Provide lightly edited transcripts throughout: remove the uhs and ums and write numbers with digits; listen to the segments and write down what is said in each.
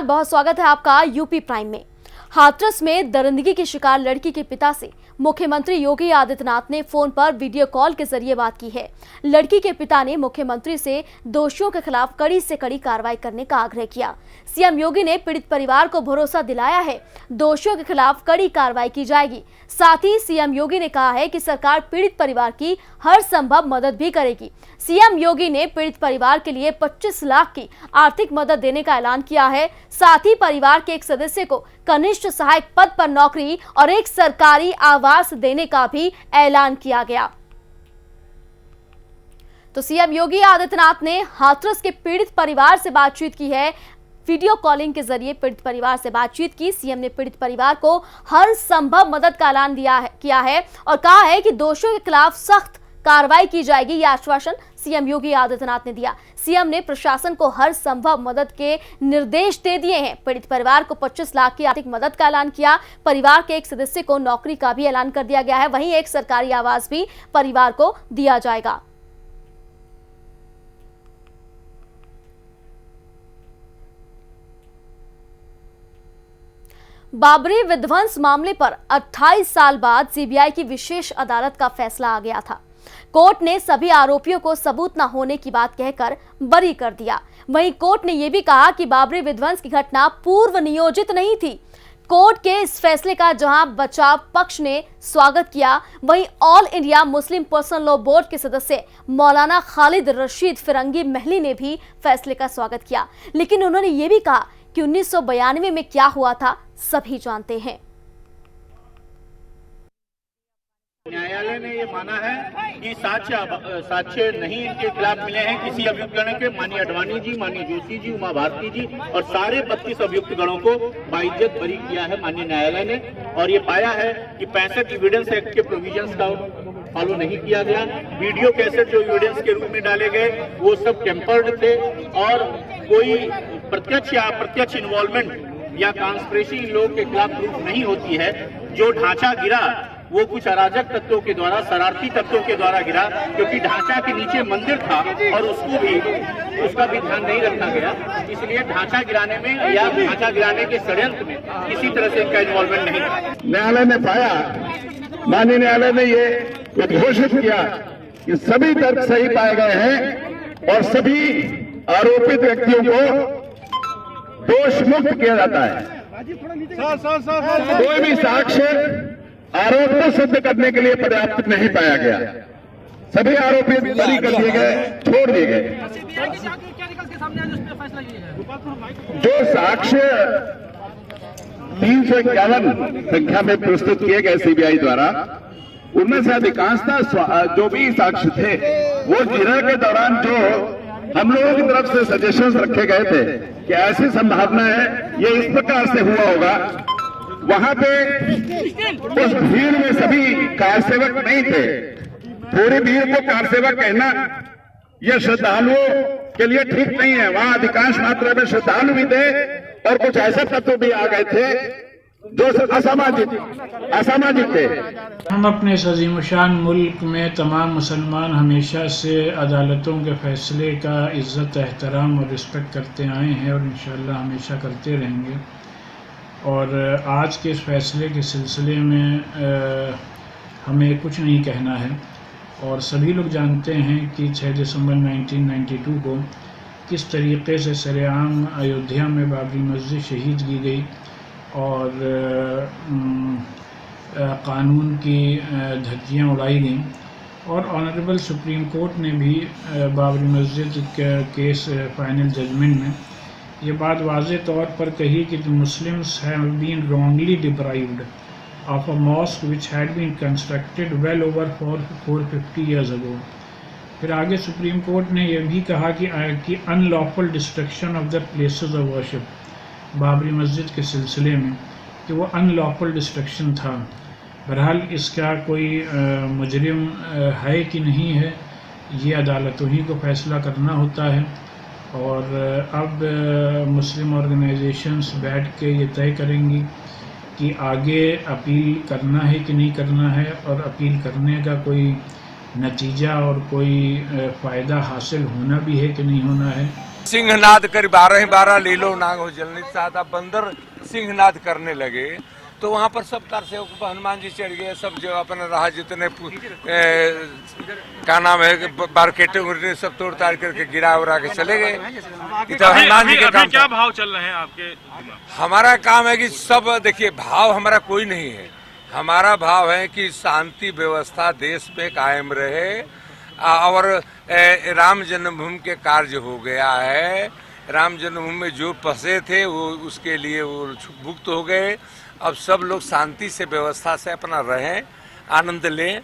नमस्कार, बहुत स्वागत है आपका यूपी प्राइम में। हाथरस में दरिंदगी की शिकार लड़की के पिता से मुख्यमंत्री योगी आदित्यनाथ ने फोन पर वीडियो कॉल के जरिए बात की है। लड़की के पिता ने मुख्यमंत्री से दोषियों के खिलाफ कड़ी से कड़ी कार्रवाई करने का आग्रह किया। सीएम योगी ने पीड़ित परिवार को भरोसा दिलाया है, दोषियों के खिलाफ कड़ी कार्रवाई की जाएगी। साथ ही सीएम योगी ने कहा है कि सरकार पीड़ित परिवार की हर संभव मदद भी करेगी। सीएम योगी ने पीड़ित परिवार के लिए 25 लाख की आर्थिक मदद देने का ऐलान किया है। साथ ही परिवार के एक सदस्य को कनिष्ठ सहायक पद पर नौकरी और एक सरकारी आवास देने का भी ऐलान किया गया। तो सीएम योगी आदित्यनाथ ने हाथरस के पीड़ित परिवार से बातचीत की है। वीडियो कॉलिंग के जरिए पीड़ित परिवार से बातचीत की। सीएम ने पीड़ित परिवार को हर संभव मदद का ऐलान किया है और कहा है कि दोषियों के खिलाफ सख्त कार्रवाई की जाएगी। यह आश्वासन सीएम योगी आदित्यनाथ ने दिया। सीएम ने प्रशासन को हर संभव मदद के निर्देश दे दिए हैं। पीड़ित परिवार को 25 लाख की आर्थिक मदद का ऐलान किया। परिवार के एक सदस्य को नौकरी का भी ऐलान कर दिया गया है। वहीं एक सरकारी आवास भी परिवार को दिया जाएगा। बाबरी विध्वंस मामले पर 28 साल बाद सीबीआई की विशेष अदालत का फैसला आ गया था। कोर्ट ने सभी आरोपियों को सबूत न होने की बात कहकर बरी कर दिया। वहीं कोर्ट ने यह भी कहा कि बाबरी विध्वंस की घटना पूर्व नियोजित नहीं थी। कोर्ट के इस फैसले का जहां बचाव पक्ष ने स्वागत किया, वहीं all India Muslim personal law board के सदस्य मौलाना खालिद रशीद फिरंगी महली ने भी फैसले का स्वागत किया। लेकिन उन्होंने ये भी कहा कि 1992 में क्या हुआ था सभी जानते हैं। न्यायालय ने ये माना है कि साक्ष्य नहीं इनके खिलाफ मिले हैं किसी अभियुक्त गण के। माननीय अडवाणी जी, माननीय जोशी जी, उमा भारती जी और सारे 32 अभियुक्त गणों को बाइज्जत बरी किया है माननीय न्यायालय ने। और ये पाया है कि 65 एविडेंस एक्ट के प्रोविजंस का फॉलो नहीं किया गया। वीडियो कैसेट जो एविडेंस के रूप में डाले गए वो सब टेम्पर्ड थे और कोई प्रत्यक्ष या अप्रत्यक्ष इन्वॉल्वमेंट या कॉन्स्पिरेसी इन लोगों के खिलाफ प्रूफ नहीं होती है। जो ढांचा गिरा वो कुछ अराजक तत्वों के द्वारा, शरारती तत्वों के द्वारा गिरा, क्योंकि ढांचा के नीचे मंदिर था और उसका भी ध्यान नहीं रखा गया। इसलिए ढांचा गिराने में या ढांचा गिराने के षड्यंत्र में किसी तरह से इनका इन्वॉल्वमेंट नहीं था। न्यायालय ने पाया, माननीय न्यायालय ने ये उद्घोषित किया कि सभी तर्क सही पाए गए हैं और सभी आरोपित व्यक्तियों को दोष मुक्त किया जाता है। कोई भी साक्ष्य आरोप को सिद्ध करने के लिए पर्याप्त नहीं पाया गया। सभी आरोपी बरी कर दिए गए, छोड़ दिए गए। जो साक्ष्य 351 संख्या में प्रस्तुत किए गए सीबीआई द्वारा, उनमें से अधिकांशतः जो भी साक्ष्य थे वो जिरह के दौरान जो हम लोगों की तरफ से सजेशंस रखे गए थे कि ऐसी संभावना है ये इस प्रकार से हुआ होगा, वहां पे उस भीड़ में सभी कारसेवक नहीं थे। पूरी भीड़ को कारसेवक कहना यह श्रद्धालुओं के लिए ठीक नहीं है। वहां अधिकांश मात्रा में श्रद्धालु भी थे और कुछ ऐसे तत्व भी आ गए थे जो असामाजिक थे। हम अपने अज़ीमुशान मुल्क में तमाम मुसलमान हमेशा से अदालतों के फैसले का इज़्ज़त, एहतराम और रिस्पेक्ट करते आए हैं और इंशाअल्लाह हमेशा करते रहेंगे। और आज के इस फैसले के सिलसिले में हमें कुछ नहीं कहना है और सभी लोग जानते हैं कि 6 दिसंबर 1992 को किस तरीके से सरेआम अयोध्या में बाबरी मस्जिद शहीद की गई और कानून की धज्जियाँ उड़ाई गईं। और ऑनरेबल सुप्रीम कोर्ट ने भी बाबरी मस्जिद के केस फाइनल जजमेंट में ये बात वाज़े तौर पर कही कि Muslims have been wrongly deprived of a mosque which had been constructed well over 450 years ago. फिर आगे सुप्रीम कोर्ट ने यह भी कहा कि unlawful destruction of the places of worship, Babri Masjid के सिलसिले में कि वो अनलॉफुल डिस्ट्रक्शन था। बहरहाल इसका कोई मुजरिम है कि नहीं है, ये अदालतों ही को फैसला करना होता है। और अब मुस्लिम ऑर्गेनाइजेशंस बैठ के ये तय करेंगी कि आगे अपील करना है कि नहीं करना है और अपील करने का कोई नतीजा और कोई फ़ायदा हासिल होना भी है कि नहीं होना है। सिंहनाद कर 12 लीलो नाग हो जलनी सादा बंदर सिंहनाद करने लगे तो वहाँ पर सब कार सेवक हनुमान जी चढ़ गए, सब जो अपना रहा जितने क्या नाम है बारकेटे उरने सब तोड़ ताड़ करके गिरा उरा के चले गए। हनुमान जी के काम क्या भाव चल रहे हैं आपके? हमारा काम है कि सब देखिए, भाव हमारा कोई नहीं है, हमारा भाव है कि शांति व्यवस्था देश में कायम रहे और राम जन्मभूमि के कार्य हो गया है। राम जन्मभूमि में जो फंसे थे वो उसके लिए वो मुक्त हो गए। अब सब लोग शांति से व्यवस्था से अपना रहें, आनंद लें।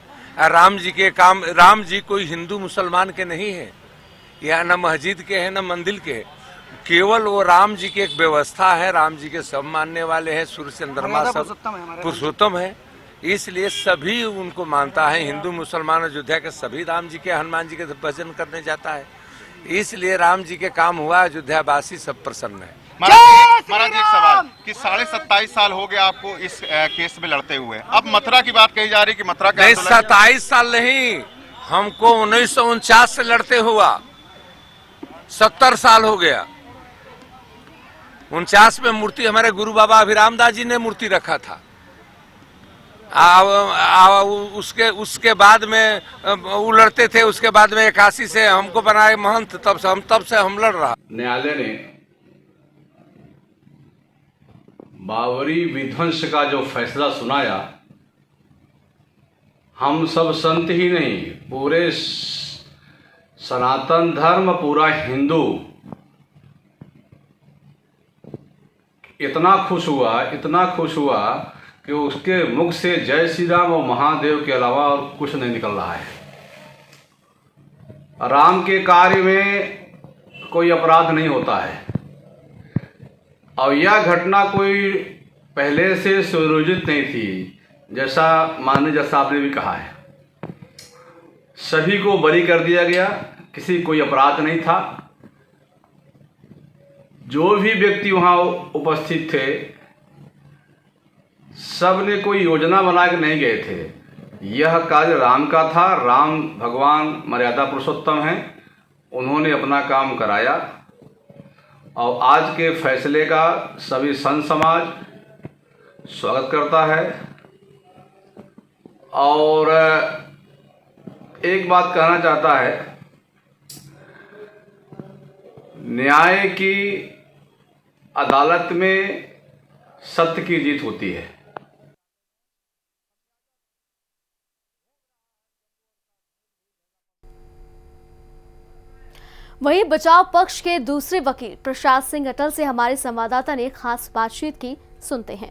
राम जी के काम, राम जी कोई हिंदू मुसलमान के नहीं है, या न मस्जिद के हैं न मंदिर के हैं, केवल वो राम जी की एक व्यवस्था है। राम जी के सब मानने वाले हैं, सूर्य चंद्रमा सब पुरुषोत्तम है, इसलिए सभी उनको मानता है। हिंदू मुसलमान अयोध्या के सभी राम जी के हनुमान जी के भजन करने जाता है, इसलिए राम जी के काम हुआ, अयोध्या वासी सब प्रसन्न है। महाराज एक सवाल कि 27.5 साल हो गया आपको इस केस में लड़ते हुए, अब मथुरा की बात कही जा रही कि मथुरा का 27 साल नहीं, हमको 1949 से लड़ते हुआ 70 साल हो गया। 49 में मूर्ति हमारे गुरु बाबा अभिराम दास जी ने मूर्ति रखा था। उसके बाद में वो लड़ते थे, उसके बाद में 81 से हमको बनाए महंत, तब से हम लड़ रहा। न्यायालय ने बाबरी विध्वंस का जो फैसला सुनाया, हम सब संत ही नहीं, पूरे सनातन धर्म, पूरा हिंदू इतना खुश हुआ कि उसके मुख से जय श्री राम और महादेव के अलावा और कुछ नहीं निकल रहा है। राम के कार्य में कोई अपराध नहीं होता है और यह घटना कोई पहले से सुनियोजित नहीं थी, जैसा माननीय जज साहब ने भी कहा है। सभी को बरी कर दिया गया, किसी कोई अपराध नहीं था। जो भी व्यक्ति वहाँ उपस्थित थे सब ने कोई योजना बना के नहीं गए थे। यह कार्य राम का था, राम भगवान मर्यादा पुरुषोत्तम हैं, उन्होंने अपना काम कराया और आज के फैसले का सभी संत समाज स्वागत करता है। और एक बात कहना चाहता है, न्याय की अदालत में सत्य की जीत होती है। वहीं बचाव पक्ष के दूसरे वकील प्रसाद सिंह अटल से हमारे संवाददाता ने खास बातचीत की, सुनते हैं।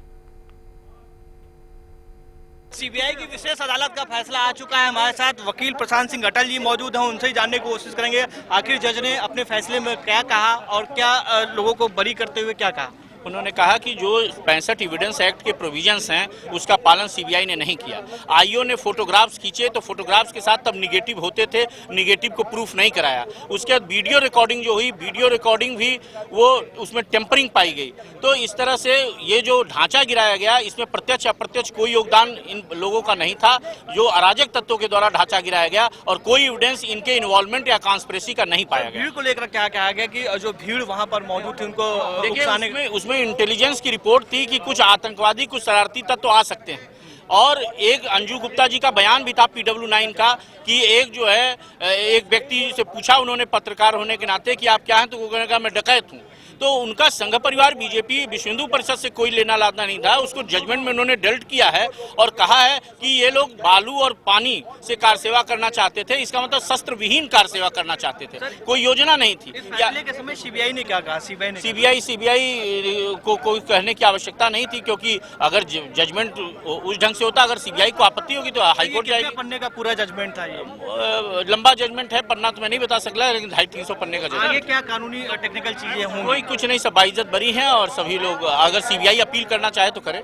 सीबीआई की विशेष अदालत का फैसला आ चुका है। हमारे साथ वकील प्रशांत सिंह अटल जी मौजूद हैं, उनसे ही जानने की कोशिश करेंगे आखिर जज ने अपने फैसले में क्या कहा और क्या लोगों को बरी करते हुए क्या कहा। उन्होंने कहा कि जो 65 एविडेंस एक्ट के प्रोविजंस हैं उसका पालन सीबीआई ने नहीं किया। आईओ ने फोटोग्राफ्स खींचे तो फोटोग्राफ्स के साथ तब निगेटिव होते थे, निगेटिव को प्रूफ नहीं कराया। उसके बाद वीडियो रिकॉर्डिंग जो हुई, वीडियो रिकॉर्डिंग भी वो उसमें टेम्परिंग पाई गई। तो इस तरह से ये जो ढांचा गिराया गया, इसमें प्रत्यक्ष अप्रत्यक्ष कोई योगदान इन लोगों का नहीं था। जो अराजक तत्वों के द्वारा ढांचा गिराया गया और कोई एविडेंस इनके इन्वॉल्वमेंट या कॉन्स्पिरेसी का नहीं पाया गया। भीड़ को लेकर क्या कहा गया कि जो भीड़ वहां पर मौजूद थी उनको देखिए, उसमें इंटेलिजेंस की रिपोर्ट थी कि कुछ आतंकवादी, कुछ शरारती तत्व आ सकते हैं। और एक अंजू गुप्ता जी का बयान भी था PW9 का कि एक जो है एक व्यक्ति से पूछा उन्होंने पत्रकार होने के नाते कि आप क्या हैं, तो वो कहने का मैं डकैत हूँ। तो उनका संघ परिवार बीजेपी विश्व हिंदू परिषद से कोई लेना लाना नहीं था। उसको जजमेंट में उन्होंने डेल्ट किया है और कहा है कि ये लोग बालू और पानी से कार सेवा करना चाहते थे। इसका मतलब शस्त्र विहीन कार सेवा करना चाहते थे, कोई योजना नहीं थी। इस फैसले के समय सीबीआई ने क्या कहा? सीबीआई को कोई कहने की आवश्यकता नहीं थी, क्योंकि अगर जजमेंट उस ढंग से होता, अगर सीबीआई को आपत्ति होगी तो हाईकोर्ट जाएगी। पन्ने का पूरा जजमेंट था ये? लंबा जजमेंट है, पन्ना तो मैं नहीं बता सकता, लेकिन 250-300 पन्ने का जजमेंट। आगे क्या कानूनी टेक्निकल चीजें होंगी? कुछ नहीं, सब बाइज्जत बरी हैं और सभी लोग, अगर सीबीआई अपील करना चाहे तो करे।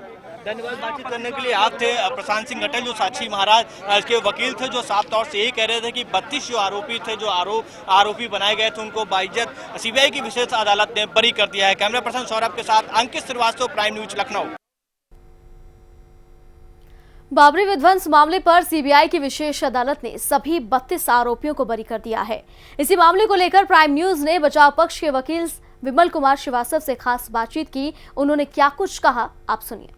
धन्यवाद। बातचीत करने के लिए आप थे प्रशांत सिंह अटल, जो साक्षी महाराज के वकील थे, जो साफ तौर से यही कह रहे थे कि 32 जो आरोपी थे, जो आरोपी बनाए गए थे, उनको बाइज्जत सीबीआई की विशेष अदालत ने बरी कर दिया है। कैमरा पर्सन सौरभ के साथ अंकित श्रीवास्तव, प्राइम न्यूज, लखनऊ। बाबरी विध्वंस मामले पर सीबीआई की विशेष अदालत ने सभी 32 आरोपियों को बरी कर दिया है। इसी मामले को लेकर प्राइम न्यूज ने बचाव पक्ष के वकील विमल कुमार श्रीवास्तव से खास बातचीत की। उन्होंने क्या कुछ कहा, आप सुनिए।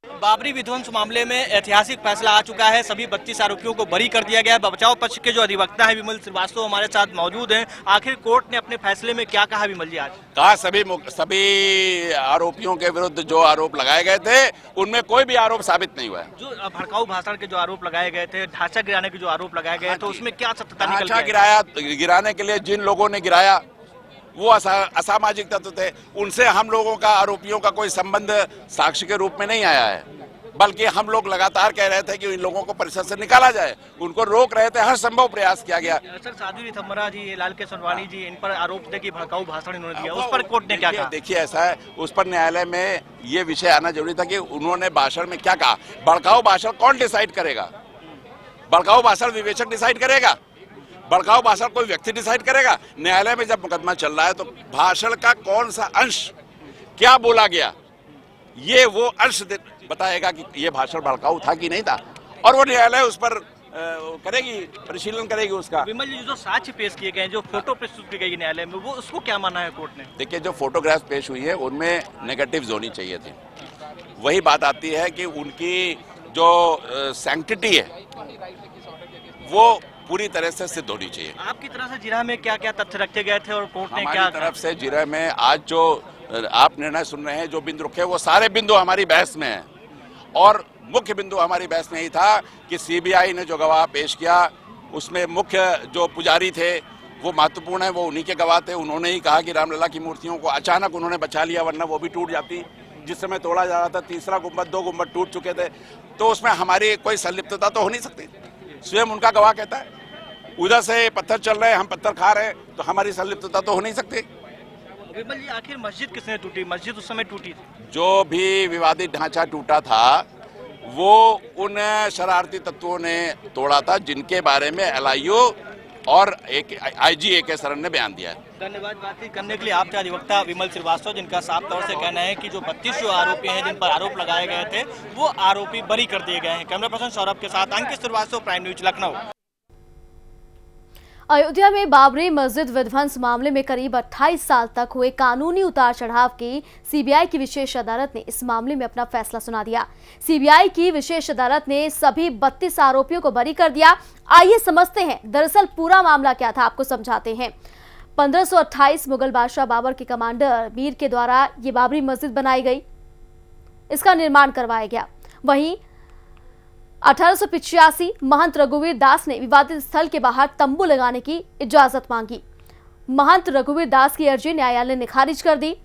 बाबरी विध्वंस मामले में ऐतिहासिक फैसला आ चुका है। सभी 32 आरोपियों को बरी कर दिया गया है। बचाव पक्ष के जो अधिवक्ता हैं विमल श्रीवास्तव हमारे साथ मौजूद हैं। आखिर कोर्ट ने अपने फैसले में क्या कहा विमल जी आज? कहा सभी आरोपियों के विरुद्ध जो आरोप लगाए गए थे उनमें कोई भी आरोप साबित नहीं हुआ है। जो भड़काऊ भाषण के जो आरोप लगाए गए थे, ढांचा गिराने के जो आरोप लगाए गए तो उसमें क्या सत्यता निकल ढांचा गिराने के लिए जिन लोगों ने गिराया वो असामाजिक तत्व थे, उनसे हम लोगों का आरोपियों का कोई संबंध साक्ष्य के रूप में नहीं आया है, बल्कि हम लोग लगातार कह रहे थे कि इन लोगों को परिषद से निकाला जाए, उनको रोक रहे थे, हर संभव प्रयास किया गया। सर, साध्वी रिथम्बरा जी, लाल के सोनवानी जी, इन पर आरोप थे कि भड़काऊ भाषण इन्होंने दिया, उस पर कोर्ट ने क्या कहा? देखिए ऐसा है, उस पर न्यायालय में ये विषय आना जरूरी था कि उन्होंने भाषण में क्या कहा। भड़काऊ भाषण कौन डिसाइड करेगा? भड़काऊ भाषण विवेचक डिसाइड करेगा? भड़काऊ भाषण कोई व्यक्ति डिसाइड करेगा? न्यायालय में जब मुकदमा चल रहा है तो भाषण का कौन सा अंश क्या बोला गया, ये वो अंश बताएगा कि ये भाषण भड़काऊ था कि नहीं था, और वो न्यायालय उस पर करेगी, परिशीलन करेगी उसका। विमल जी, जो साक्ष्य पेश किए गए, जो फोटो प्रस्तुत की गई न्यायालय में, वो उसको क्या माना है कोर्ट ने? देखिए, जो फोटोग्राफ पेश हुई है उनमें नेगेटिव्स होनी चाहिए थी। वही बात आती है कि उनकी जो सैंक्टिटी है वो पूरी तरह से सिद्ध होनी चाहिए। आपकी तरफ से जिरह में क्या क्या तथ्य रखे गए थे और कोर्ट ने क्या? हमारी तरफ से जिरह में आज जो आप निर्णय सुन रहे हैं, जो बिंदु रखे, वो सारे बिंदु हमारी बहस में हैं, और मुख्य बिंदु हमारी बहस में ही था कि सीबीआई ने जो गवाह पेश किया उसमें मुख्य जो पुजारी थे वो महत्वपूर्ण है, वो उन्हीं के गवाह थे। उन्होंने ही कहा कि रामलला की मूर्तियों को अचानक उन्होंने बचा लिया, वरना वो भी टूट जाती। जिस समय तोड़ा जा रहा था, तीसरा गुंबद, 2 गुंबद टूट चुके थे, तो उसमें हमारी कोई संलिप्तता तो हो नहीं सकती। स्वयं उनका गवाह कहता है, उधर से पत्थर चल रहे हैं, हम पत्थर खा रहे हैं, तो हमारी संलिप्तता तो हो नहीं सकती। विमल जी, आखिर मस्जिद किसने टूटी? मस्जिद उस समय टूटी थी। जो भी विवादित ढांचा टूटा था वो उन शरारती तत्वों ने तोड़ा था जिनके बारे में एलआईयू और आईजी AK सरन ने बयान दिया है। धन्यवाद बातचीत करने के लिए। आपके अधिवक्ता विमल श्रीवास्तव, जिनका साफ तौर से कहना है कि जो 32 आरोपी हैं जिन पर आरोप लगाए गए थे वो आरोपी बरी कर दिए गए हैं। कैमरा पर्सन सौरभ के साथ अंकित श्रीवास्तव, प्राइम न्यूज, लखनऊ। अयोध्या में बाबरी मस्जिद विध्वंस मामले में करीब 28 साल तक हुए कानूनी उतार चढ़ाव की सीबीआई की विशेष अदालत ने इस मामले में अपना फैसला सुना दिया। सीबीआई की विशेष अदालत ने सभी 32 आरोपियों को बरी कर दिया। आइए समझते हैं दरअसल पूरा मामला क्या था, आपको समझाते हैं। 1528 मुगल बादशाह बाबर के कमांडर मीर के द्वारा ये बाबरी मस्जिद बनाई गई, इसका निर्माण करवाया गया। वहीं 1885 महंत रघुवीर दास ने विवादित स्थल के बाहर तंबू लगाने की इजाजत मांगी। महंत रघुवीर दास की अर्जी न्यायालय ने खारिज कर दी।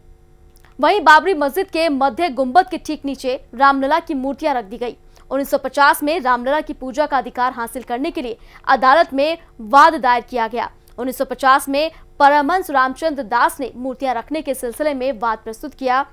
वहीं बाबरी मस्जिद के मध्य गुंबद के ठीक नीचे रामलला की मूर्तियां रख दी गई। 1950 में रामलला की पूजा का अधिकार हासिल करने के लिए अदालत में वाद दायर किया गया। 1950 में परमहंस रामचंद्र दास ने मूर्तियां रखने के सिलसिले में वाद प्रस्तुत किया।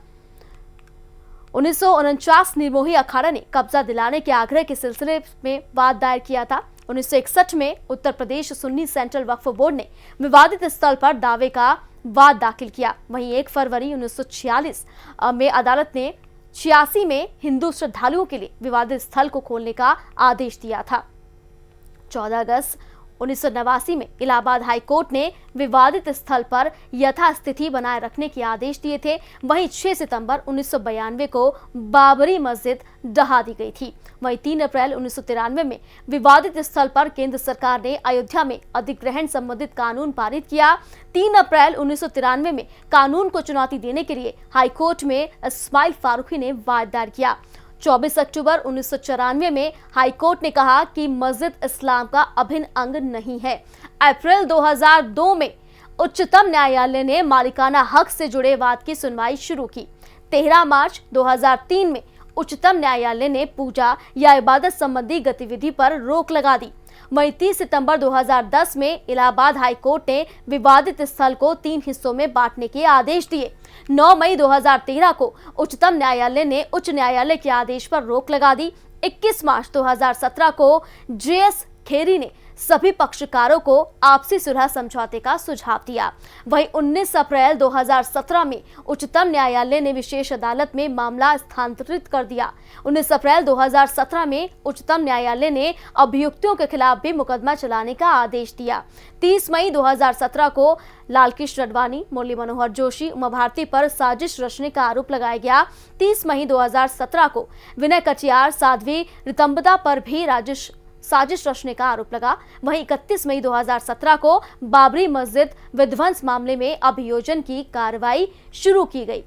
1949 निर्मोही अखाड़ा ने कब्जा दिलाने के आग्रह के सिलसिले में वाद दायर किया था। 1961 में उत्तर प्रदेश सुन्नी सेंट्रल वक्फ बोर्ड ने विवादित स्थल पर दावे का वाद दाखिल किया। वहीं 1 फरवरी 1946 में अदालत ने 86 में हिंदू श्रद्धालुओं के लिए विवादित स्थल को खोलने का आदेश दिया था। 14 अगस्त 1989 में इलाहाबाद हाई कोर्ट ने विवादित स्थल पर यथास्थिति बनाए रखने के आदेश दिए थे। वहीं 6 सितंबर 1992 को बाबरी मस्जिद ढहा दी गई थी। वहीं 3 अप्रैल 1993 में विवादित स्थल पर केंद्र सरकार ने अयोध्या में अधिग्रहण संबंधित कानून पारित किया। 3 अप्रैल 1993 में कानून को चुनौती देने के लिए हाईकोर्ट में इस्माइल फारूकी ने वाद दायर किया। 24 अक्टूबर 1994 में हाईकोर्ट ने कहा कि मस्जिद इस्लाम का अभिन्न अंग नहीं है। अप्रैल 2002 में उच्चतम न्यायालय ने मालिकाना हक से जुड़े वाद की सुनवाई शुरू की। 13 मार्च 2003 में उच्चतम न्यायालय ने पूजा या इबादत संबंधी गतिविधि पर रोक लगा दी। वहीं 30 सितंबर 2010 में इलाहाबाद हाई कोर्ट ने विवादित स्थल को 3 हिस्सों में बांटने के आदेश दिए। 9 मई 2013 को उच्चतम न्यायालय ने उच्च न्यायालय के आदेश पर रोक लगा दी। 21 मार्च 2017 को JS खेरी ने सभी पक्षकारों को आपसी सुलह समझौते का सुझाव दिया। वहीं 19 अप्रैल 2017 में उच्चतम न्यायालय ने विशेष अदालत में मामला स्थानांतरित कर दिया। 19 अप्रैल 2017 में उच्चतम न्यायालय ने अभियुक्तों के खिलाफ भी मुकदमा चलाने का आदेश दिया। 30 मई 2017 को लालकृष्ण अडवाणी, मुरली मनोहर जोशी, उमा भारती पर साजिश रचने का आरोप लगाया गया। 30 मई 2017 को विनय कटियार, साध्वी रितंबदा पर भी साजिश रचने का आरोप लगा। वहीं 31 मई 2017 को बाबरी मस्जिद विध्वंस मामले में अभियोजन की कार्रवाई शुरू की गई।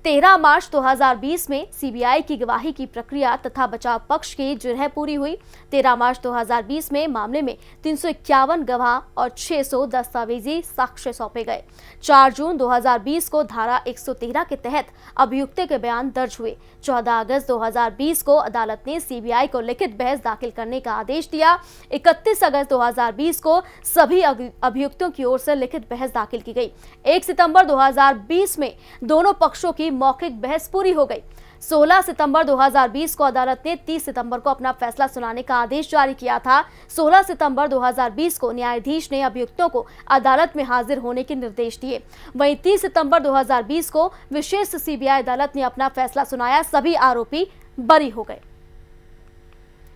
13 मार्च 2020 में सीबीआई की गवाही की प्रक्रिया तथा बचाव पक्ष की जिरह पूरी हुई। 13 मार्च 2020 में मामले में 351 गवाह और 600 दस्तावेजी साक्ष्य सौंपे गए। 4 जून 2020 को धारा 113 के तहत अभियुक्त के बयान दर्ज हुए। 14 अगस्त 2020 को अदालत ने सीबीआई को लिखित बहस दाखिल करने का आदेश दिया। 31 अगस्त 2020 को सभी अभियुक्तों की ओर से लिखित बहस दाखिल की गई। 1 सितंबर 2020 में दोनों पक्षों की मौखिक बहस पूरी हो गई। 16 सितंबर 2020 को अदालत ने 30 सितंबर को अपना फैसला सुनाने का आदेश जारी किया था। 16 सितंबर 2020 को न्यायाधीश ने अभियुक्तों को अदालत में हाजिर होने के निर्देश दिए। वहीं 30 सितंबर 2020 को विशेष सीबीआई अदालत ने अपना फैसला सुनाया। सभी आरोपी बरी हो गए।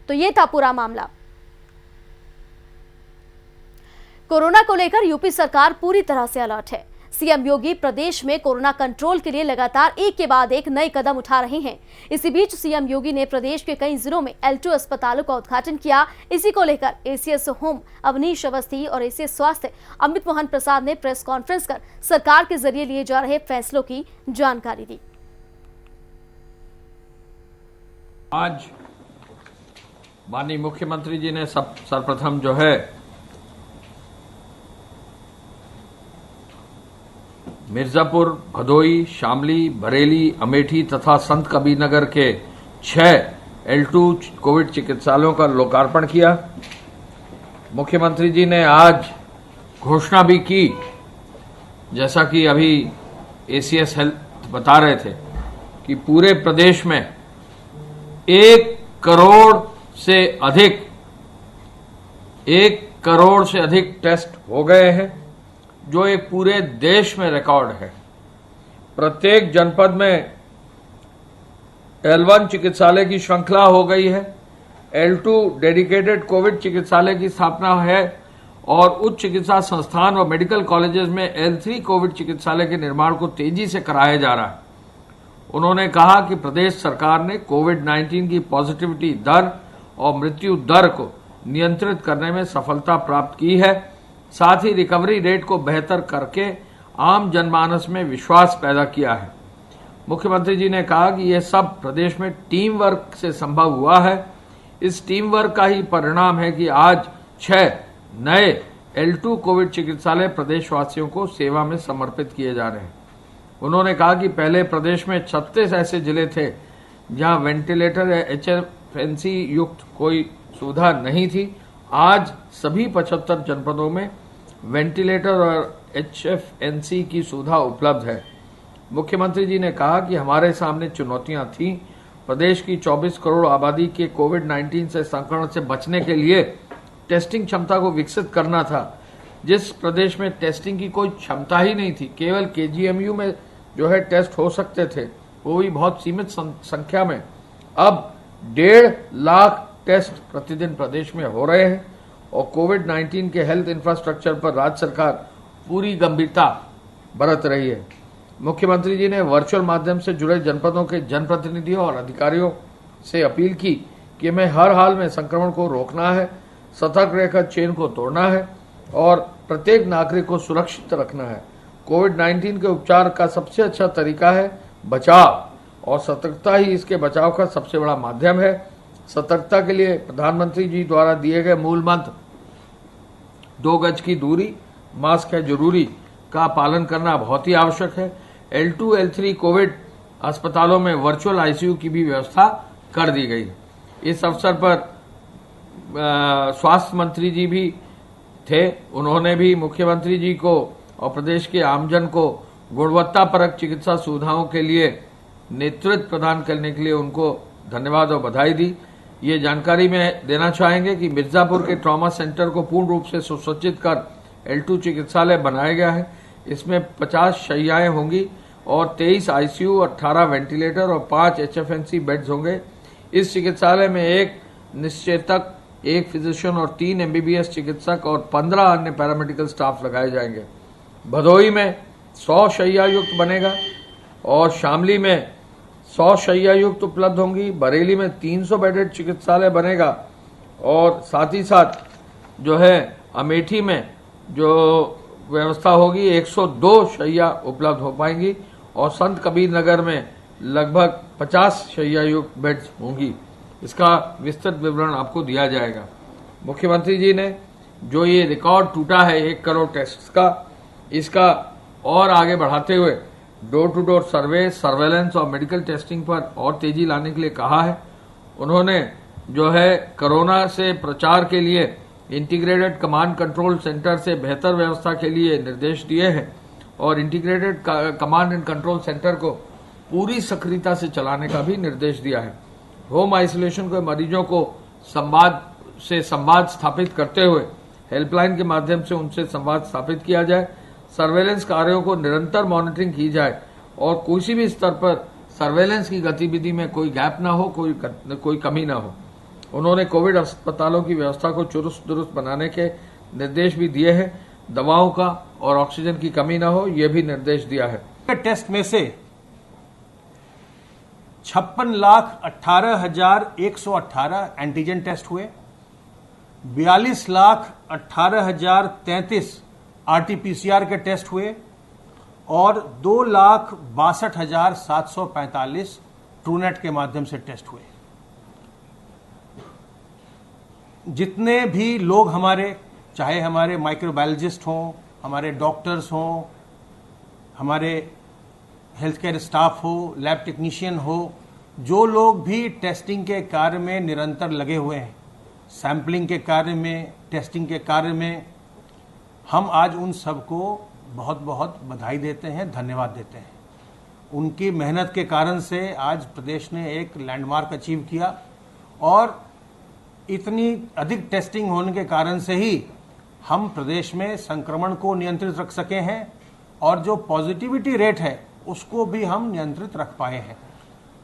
तो ये था पूरा मामला। कोरोना को लेकर यूपी सरकार पूरी तरह से अलर्ट है। सीएम योगी प्रदेश में कोरोना कंट्रोल के लिए लगातार एक के बाद एक नए कदम उठा रहे हैं। इसी बीच सीएम योगी ने प्रदेश के कई जिलों में L2 अस्पतालों का उद्घाटन किया। इसी को लेकर एसीएस होम अवनीश अवस्थी और एसीएस स्वास्थ्य अमित मोहन प्रसाद ने प्रेस कॉन्फ्रेंस कर सरकार के जरिए लिए जा रहे फैसलों की जानकारी दी। आज माननीय मुख्यमंत्री जी ने सर्वप्रथम जो है मिर्जापुर, भदोई, शामली, बरेली, अमेठी तथा संत कबीरनगर के 6 L2 कोविड चिकित्सालयों का लोकार्पण किया। मुख्यमंत्री जी ने आज घोषणा भी की, जैसा कि अभी एसीएस हेल्थ बता रहे थे, कि पूरे प्रदेश में 1 करोड़ से अधिक टेस्ट हो गए हैं, जो एक पूरे देश में रिकॉर्ड है। प्रत्येक जनपद में L1 चिकित्सालय की श्रृंखला हो गई है। L2 डेडिकेटेड कोविड चिकित्सालय की स्थापना है और उच्च चिकित्सा संस्थान व मेडिकल कॉलेजेस में L3 कोविड चिकित्सालय के निर्माण को तेजी से कराया जा रहा है। उन्होंने कहा कि प्रदेश सरकार ने कोविड-19 की पॉजिटिविटी दर और मृत्यु दर को नियंत्रित करने में सफलता प्राप्त की है। साथ ही रिकवरी रेट को बेहतर करके आम जनमानस में विश्वास पैदा किया है। मुख्यमंत्री जी ने कहा कि यह सब प्रदेश में टीम वर्क से संभव हुआ है। इस टीम वर्क का ही परिणाम है कि आज 6 नए L2 कोविड चिकित्सालय प्रदेशवासियों को सेवा में समर्पित किए जा रहे हैं। उन्होंने कहा कि पहले प्रदेश में 36 ऐसे जिले थे जहां वेंटिलेटर या HFNC युक्त कोई सुविधा नहीं थी। आज सभी 75 जनपदों में वेंटिलेटर और HFNC की सुविधा उपलब्ध है। मुख्यमंत्री जी ने कहा कि हमारे सामने चुनौतियां थीं। प्रदेश की 24 करोड़ आबादी के कोविड-19 से संक्रमण से बचने के लिए टेस्टिंग क्षमता को विकसित करना था। जिस प्रदेश में टेस्टिंग की कोई क्षमता ही नहीं थी, केवल KGMU में जो है टेस्ट हो सकते थे, वो भी बहुत सीमित संख्या में, अब 1.5 लाख टेस्ट प्रतिदिन प्रदेश में हो रहे हैं और कोविड-19 के हेल्थ इंफ्रास्ट्रक्चर पर राज्य सरकार पूरी गंभीरता बरत रही है। मुख्यमंत्री जी ने वर्चुअल माध्यम से जुड़े जनपदों के जनप्रतिनिधियों और अधिकारियों से अपील की कि हमें हर हाल में संक्रमण को रोकना है, सतर्क रहकर चेन को तोड़ना है और प्रत्येक नागरिक को सुरक्षित रखना है। कोविड-19 के उपचार का सबसे अच्छा तरीका है बचाव और सतर्कता ही इसके बचाव का सबसे बड़ा माध्यम है। सतर्कता के लिए प्रधानमंत्री जी द्वारा दिए गए मूल मंत्र 2 गज की दूरी, मास्क है जरूरी का पालन करना बहुत ही आवश्यक है। L2, L3 कोविड अस्पतालों में वर्चुअल ICU की भी व्यवस्था कर दी गई। इस अवसर पर स्वास्थ्य मंत्री जी भी थे। उन्होंने भी मुख्यमंत्री जी को और प्रदेश के आमजन को गुणवत्तापरक चिकित्सा सुविधाओं के लिए नेतृत्व प्रदान करने के लिए उनको धन्यवाद और बधाई दी। ये जानकारी में देना चाहेंगे कि मिर्जापुर के ट्रॉमा सेंटर को पूर्ण रूप से सुसज्जित कर L2 चिकित्सालय बनाया गया है। इसमें 50 शैय्याएं होंगी और 23 ICU, 18 वेंटिलेटर और 5 HFNC बेड्स होंगे। इस चिकित्सालय में एक निश्चेतक, एक फिजिशियन और 3 MBBS चिकित्सक और 15 अन्य पैरामेडिकल स्टाफ लगाए जाएंगे। भदोही में 100 शैय्या युक्त बनेगा और शामली में 100 शैय्या युक्त उपलब्ध होंगी। बरेली में 300 बेडेड चिकित्सालय बनेगा और साथ ही साथ जो है अमेठी में जो व्यवस्था होगी 102 शैय्या उपलब्ध हो पाएंगी और संत कबीर नगर में लगभग 50 शैय्या युक्त बेड्स होंगी। इसका विस्तृत विवरण आपको दिया जाएगा। मुख्यमंत्री जी ने जो ये रिकॉर्ड टूटा है 1 करोड़ टेस्ट का, इसका और आगे बढ़ाते हुए door to door survey, surveillance और मेडिकल टेस्टिंग पर और तेजी लाने के लिए कहा है। उन्होंने जो है कोरोना से प्रचार के लिए इंटीग्रेटेड कमांड कंट्रोल सेंटर से बेहतर व्यवस्था के लिए निर्देश दिए हैं और integrated command and control centre को पूरी सक्रियता से चलाने का भी निर्देश दिया है। होम आइसोलेशन के मरीजों को संवाद स्थापित करते हुए हेल्पलाइन के माध्यम से उनसे संवाद स्थापित किया जाए। सर्वेलेंस कार्यों को निरंतर मॉनिटरिंग की जाए और किसी भी स्तर पर सर्वेलेंस की गतिविधि में कोई गैप ना हो, कोई कमी ना हो। उन्होंने कोविड अस्पतालों की व्यवस्था को चुस्त दुरुस्त बनाने के निर्देश भी दिए हैं। दवाओं का और ऑक्सीजन की कमी ना हो, यह भी निर्देश दिया है। टेस्ट में से 56,18,118 एंटीजन टेस्ट हुए, 42,18,033 RT-PCR के टेस्ट हुए और 2,62,745 ट्रूनेट के माध्यम से टेस्ट हुए। जितने भी लोग हमारे, चाहे हमारे माइक्रोबायोलॉजिस्ट हों, हमारे डॉक्टर्स हों, हमारे हेल्थ केयर स्टाफ हो, लैब टेक्नीशियन हो, जो लोग भी टेस्टिंग के कार्य में निरंतर लगे हुए हैं, सैंपलिंग के कार्य में, टेस्टिंग के कार्य में, हम आज उन सबको बहुत बहुत बधाई देते हैं, धन्यवाद देते हैं। उनकी मेहनत के कारण से आज प्रदेश ने एक लैंडमार्क अचीव किया और इतनी अधिक टेस्टिंग होने के कारण से ही हम प्रदेश में संक्रमण को नियंत्रित रख सके हैं और जो पॉजिटिविटी रेट है उसको भी हम नियंत्रित रख पाए हैं।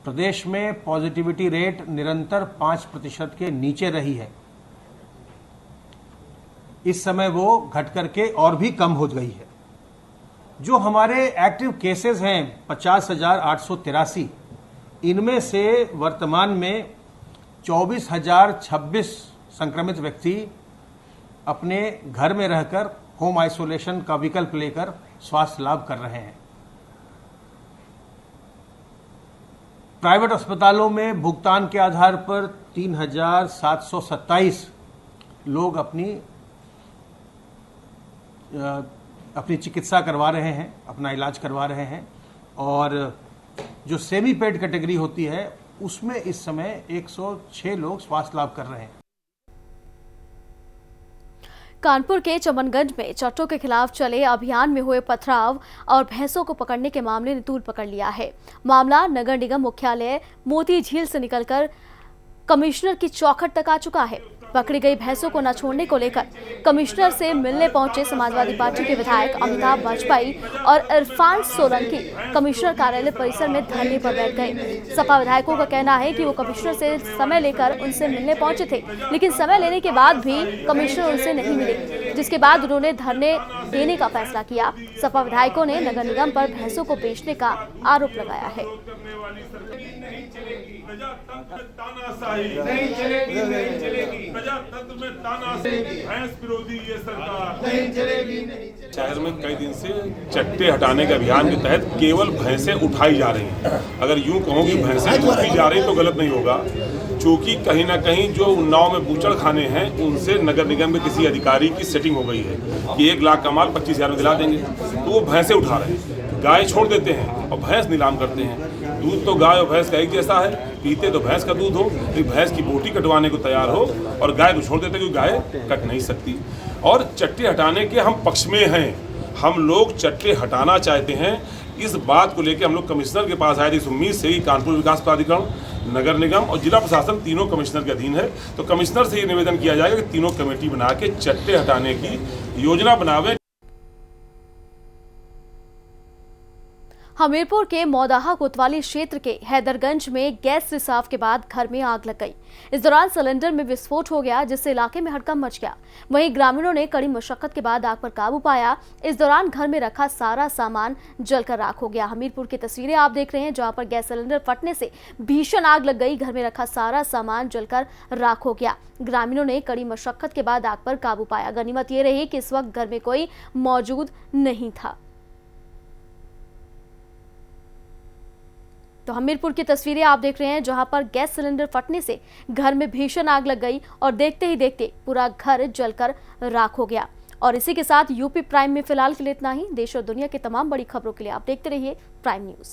प्रदेश में पॉजिटिविटी रेट निरंतर 5% के नीचे रही है। इस समय वो घट करके और भी कम हो गई है। जो हमारे एक्टिव केसेस हैं 50,883, इनमें से वर्तमान में 24,026 संक्रमित व्यक्ति अपने घर में रहकर होम आइसोलेशन का विकल्प लेकर स्वास्थ्य लाभ कर रहे हैं। प्राइवेट अस्पतालों में भुगतान के आधार पर 3,727 लोग अपनी चिकित्सा करवा रहे हैं, अपना इलाज करवा रहे हैं और जो सेमी पेड कैटेगरी होती है उसमें इस समय 106 लोग स्वास्थ्य लाभ कर रहे हैं। कानपुर के चमनगंज में चट्टों के खिलाफ चले अभियान में हुए पथराव और भैंसों को पकड़ने के मामले ने तूल पकड़ लिया है। मामला नगर निगम मुख्यालय मोती झील से निकलकर कमिश्नर की चौखट तक आ चुका है। पकड़ी गई भैंसों को न छोड़ने को लेकर कमिश्नर से मिलने पहुंचे समाजवादी पार्टी के विधायक अमिताभ वाजपेयी और इरफान सोलंकी कमिश्नर कार्यालय परिसर में धरने पर बैठ गए। सपा विधायकों का कहना है कि वो कमिश्नर से समय लेकर उनसे मिलने पहुंचे थे, लेकिन समय लेने के बाद भी कमिश्नर उनसे नहीं मिले, जिसके बाद उन्होंने धरने देने का फैसला किया। सपा विधायकों ने नगर निगम पर भैंसों को बेचने का आरोप लगाया है। प्रजातंत्र में तानाशाही, भैंस विरोधी ये सरकार शहर में कई दिन से चट्टे हटाने के अभियान के तहत केवल भैंसें उठाई जा रही हैं। अगर यूं कहो कि भैंसें उठाई जा रही तो गलत नहीं होगा, क्योंकि कहीं ना कहीं जो उन्नाव में बूचड़ खाने हैं उनसे नगर निगम में किसी अधिकारी की सेटिंग हो गई है कि 1 लाख का माल 25,000 में दिला देंगे, तो वो भैंसें उठा रहे हैं। गाय छोड़ देते हैं और भैंस नीलाम करते हैं। दूध तो गाय और भैंस का एक जैसा है, पीते तो भैंस का दूध हो, लेकिन भैंस की बोटी कटवाने को तैयार हो और गाय को छोड़ देते क्योंकि गाय कट नहीं सकती। और चट्टे हटाने के हम पक्ष में हैं, हम लोग चट्टे हटाना चाहते हैं। इस बात को लेकर हम लोग कमिश्नर के पास आए थे इस उम्मीद से कि कानपुर विकास प्राधिकरण नगर निगम और जिला प्रशासन तीनों कमिश्नर के अधीन है। तो कमिश्नर से ये निवेदन किया जाएगा कि तीनों कमेटी बना के चट्टे हटाने की योजना बनावे। हमीरपुर के मौदाहा कोतवाली क्षेत्र के हैदरगंज में गैस रिसाव के बाद घर में आग लग गई। इस दौरान सिलेंडर में विस्फोट हो गया, जिससे इलाके में हड़कंप मच गया। वहीं ग्रामीणों ने कड़ी मशक्कत के बाद आग पर काबू पाया। इस दौरान घर में रखा सारा सामान जलकर राख हो गया। हमीरपुर की तस्वीरें आप देख रहे हैं, जहां पर गैस सिलेंडर फटने से भीषण आग लग गई। घर में रखा सारा सामान जलकर राख हो गया। ग्रामीणों ने कड़ी मशक्कत के बाद आग पर काबू पाया। गनीमत ये रही कि इस वक्त घर में कोई मौजूद नहीं था। तो हमीरपुर की तस्वीरें आप देख रहे हैं, जहां पर गैस सिलेंडर फटने से घर में भीषण आग लग गई और देखते ही देखते पूरा घर जलकर राख हो गया। और इसी के साथ यूपी प्राइम में फिलहाल के लिए इतना ही। देश और दुनिया की तमाम बड़ी खबरों के लिए आप देखते रहिए प्राइम न्यूज।